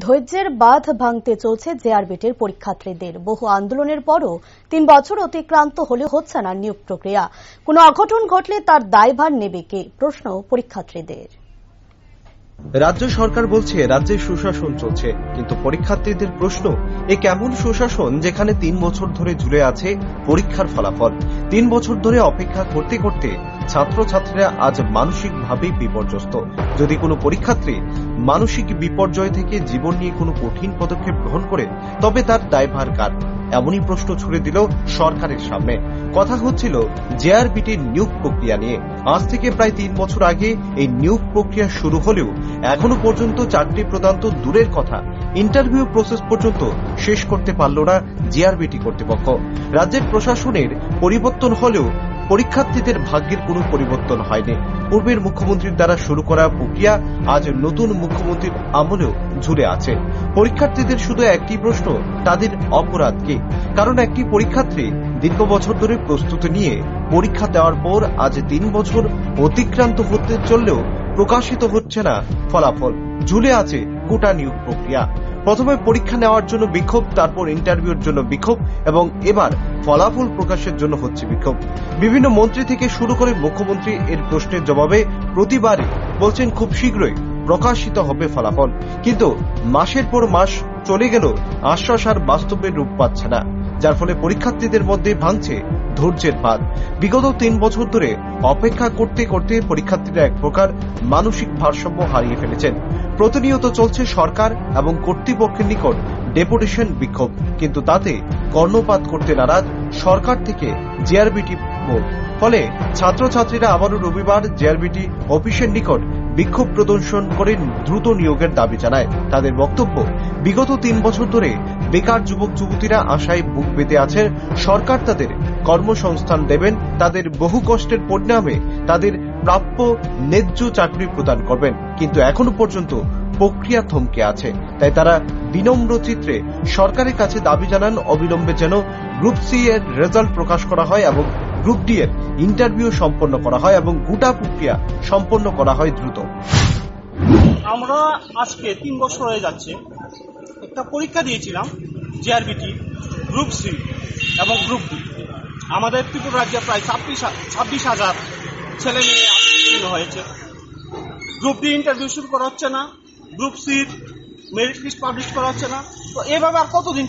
ধৈর্যের বাঁধ ভাঙতে চলছে জেআরবিটির পরীক্ষার্থীদের। বহু আন্দোলনের পরও ৩ বছর অতিক্রান্ত হলেও হচ্ছে না নিয়োগ প্রক্রিয়া। কোনো অঘটন ঘটলে তার দায়ভার নেবে কে, প্রশ্ন পরীক্ষার্থীদের। রাজ্য সরকার বলছে রাজ্যে সুশাসন চলছে, কিন্তু পরীক্ষার্থীদের প্রশ্ন, এ কেমন সুশাসন যেখানে ৩ বছর ধরে ঝুলে আছে পরীক্ষার ফলাফল। ৩ বছর ধরে অপেক্ষা করতে করতে ছাত্রছাত্রীরা আজ মানসিকভাবে বিপর্যস্ত। যদি কোনো পরীক্ষার্থী মানসিক বিপর্যয় থেকে জীবন নিয়ে কোনো কঠিন পদক্ষেপ গ্রহণ করে, তবে তার দায়ভার কার? এমনই প্রশ্ন ছুড়ে দিল সরকারের সামনে। কথা হচ্ছিল জেআরবিটির নিয়োগ প্রক্রিয়া নিয়ে। আজ থেকে প্রায় ৩ বছর আগে এই নিয়োগ প্রক্রিয়া শুরু হলেও এখনো পর্যন্ত চাকরি প্রদান তো দূরের কথা, ইন্টারভিউ প্রসেস পর্যন্ত শেষ করতে পারল না জেআরবিটি কর্তৃপক্ষ। রাজ্যের প্রশাসনের পরিবর্তন হলেও পরীক্ষার্থীদের ভাগ্যের কোনো পরিবর্তন হয়নি। পূর্বের মুখ্যমন্ত্রীর দ্বারা শুরু করা প্রক্রিয়া আজ নতুন মুখ্যমন্ত্রীর আমলেও ঝুলে আছে। পরীক্ষার্থীদের শুধু একটি প্রশ্ন, তাদের অপরাধ কি? কারণ একটি পরীক্ষার্থী দীর্ঘ বছর ধরে প্রস্তুতি নিয়ে পরীক্ষা দেওয়ার পর আজ ৩ বছর অতিক্রান্ত হতে চললেও প্রকাশিত হচ্ছে না ফলাফল। ঝুলে আছে গোটা নিয়োগ প্রক্রিয়া। প্রথমে পরীক্ষা নেওয়ার জন্য বিক্ষোভ, তারপর ইন্টারভিউর জন্য বিক্ষোভ এবং এবার ফলাফল প্রকাশের জন্য হচ্ছে বিক্ষোভ। বিভিন্ন মন্ত্রী থেকে শুরু করে মুখ্যমন্ত্রী এর প্রশ্নের জবাবে প্রতিবারই বলছেন খুব শীঘ্রই প্রকাশিত হবে ফলাফল, কিন্তু মাসের পর মাস চলে গেল আশ্বাস আর বাস্তবের রূপ পাচ্ছে না, যার ফলে পরীক্ষার্থীদের মধ্যে ভাঙছে ধৈর্যের বাঁধ। বিগত ৩ বছর ধরে অপেক্ষা করতে করতে পরীক্ষার্থীরা এক প্রকার মানসিক ভারসাম্য হারিয়ে ফেলেছেন। প্রতিনিয়ত চলছে সরকার এবং কর্তৃপক্ষের নিকট ডেপুটেশন বিক্ষোভ, কিন্তু তাতে কর্ণপাত করতে নারাজ সরকার থেকে জেআরবিটি বোর্ড। ফলে ছাত্রছাত্রীরা আবারও রবিবার জেআরবিটি অফিসের নিকট বিক্ষোভ প্রদর্শন করে দ্রুত নিয়োগের দাবি জানায়। তাদের বক্তব্য, বিগত ৩ বছর ধরে বেকার যুবক যুবতীরা আশায় বুক বেঁধে আছেন সরকার তাদের কর্মসংস্থান দেবেন, তাদের বহু কষ্টের পরিণামে তাদের প্রাপ্য ন্যায্য চাকরি প্রদান করবেন, কিন্তু এখনো পর্যন্ত প্রক্রিয়া থমকে আছে। তাই তারা বিনম্র চিত্রে সরকারের কাছে দাবি জানান অবিলম্বে যেন গ্রুপ সি এর রেজাল্ট প্রকাশ করা হয় এবং গ্রুপ ডি এর ইন্টারভিউ সম্পন্ন করা হয় এবং গোটা প্রক্রিয়া সম্পন্ন করা হয় দ্রুত। আমরা আজকে ৩ বছর হয়ে যাচ্ছে একটা পরীক্ষা দিয়েছিলাম জেআরবিটি গ্রুপ সি এবং গ্রুপ ডি। আমাদের ত্রিপুরা রাজ্যে প্রায় 26,000 ছেলে মেয়ে উত্তীর্ণ হয়েছে। গ্রুপ ডি ইন্টারভিউ শুরু করা হচ্ছে না, গ্রুপ সির মেরিট লিস্ট পাবলিশ করা হচ্ছে না। তো এভাবে আর কতদিন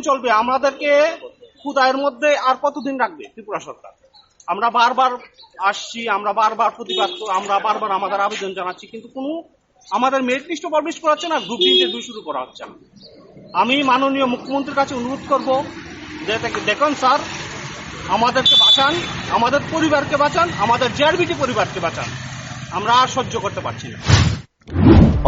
চলবে? আমাদেরকে ক্ষুধায়ের মধ্যে আর কতদিন রাখবে ত্রিপুরা সরকার? আমরা বারবার আসছি, আমরা বারবার প্রতিবাদ, আমরা বারবার আমাদের আবেদন জানাচ্ছি, কিন্তু কোনো আমাদের মেরিট লিস্টও পাবলিশ করা হচ্ছে না, গ্রুপ ডি ইন্টারভিউ শুরু করা হচ্ছে না। আমি মাননীয় মুখ্যমন্ত্রীর কাছে অনুরোধ করব যে দেখুন স্যার, আমাদেরকে বাঁচান, আমাদের পরিবারকে বাঁচান, আমাদের জেআরবিটি পরিবারকে বাঁচান। আমরা আর সহ্য করতে পারছি না।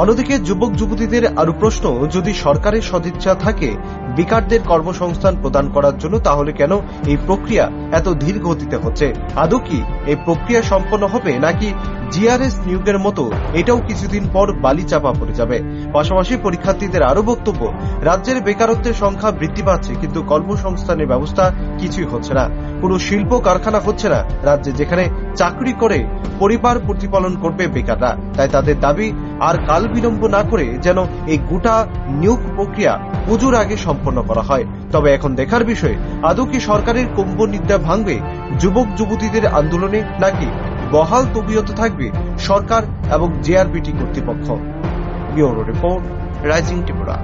অন্যদিকে যুবক যুবতীদের আরো প্রশ্ন, যদি সরকারের সদিচ্ছা থাকে বেকারদের কর্মসংস্থান প্রদান করার জন্য, তাহলে কেন এই প্রক্রিয়া এত ধীর গতিতে হচ্ছে? আদৌ কি এই প্রক্রিয়া সম্পন্ন হবে, নাকি জিআরএস নিয়োগের মতো এটাও কিছুদিন পর বালি চাপা পড়ে যাবে? পাশাপাশি পরীক্ষার্থীদের আরো বক্তব্য, রাজ্যের বেকারত্বের সংখ্যা বৃদ্ধি পাচ্ছে, কিন্তু কর্মসংস্থানের ব্যবস্থা কিছুই হচ্ছে না। কোনো শিল্প কারখানা হচ্ছে না রাজ্যে, যেখানে চাকরি করে পরিবার প্রতিপালন করবে বেকাররা। তাই তাদের দাবি, আর কাল বিলম্ব না করে যেন এই গোটা নিয়োগ প্রক্রিয়া পুজোর আগে সম্পন্ন করা হয়। তবে এখন দেখার বিষয়, আদৌ কি সরকারের কুম্ভনিদ্রা ভাঙবে যুবক যুবতীদের আন্দোলনে, নাকি বহাল তবিয়ত থাকবে সরকার এবং জেআরবিটি কর্তৃপক্ষ? Bureau report, rising Tripura.